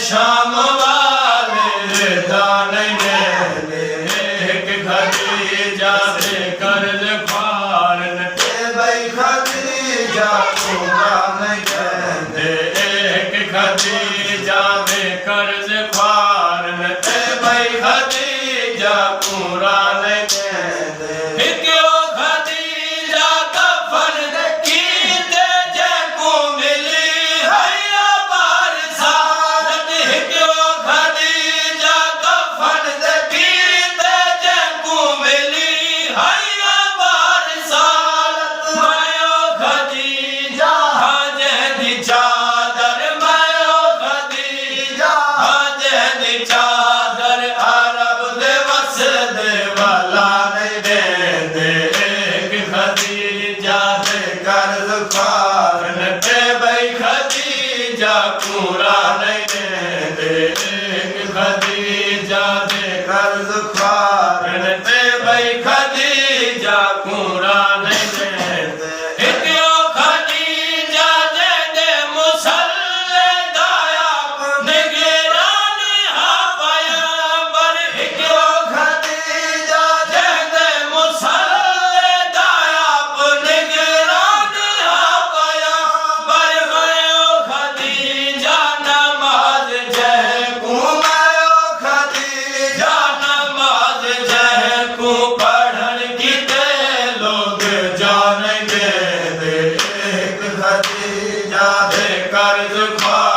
शाम वाले दान देंदे एक खदीजा दे कर्ज ख्वारन भाई खदीजा कुरान देंदे एक खदीजा दे कर्ज ख्वारन भाई खदीजा कुरान देंदे क्यों खदीजा कफन की दे जको मिली हैया बार सादत क्यों खदीजा कफन की दे जको मिली हैया बार सादत मायो खदीजा हजे दी चादर मायो खदीजा हजे दी चादर अरब दे वस दे वाला नहीं देंदे एक खदीजा दे कर्ज ख्वारन ते भाई खदीजा पूरा नहीं देंदे एक खदीजा दे कर्ज ख्वारन ते भाई खदीजा पूरा नहीं देंदे क्यों खदीजा दे दे मुसल्ले दाया निगरानी हा पयंबर क्यों खदीजा दे दे मुसल्ले दाया निगरानी हा पयंबर भयो खदीजा नमाज जह को भयो खदीजा नमाज जह को पढ़न की ते लोग जान दे एक खदीजा दे कर्ज ख्वार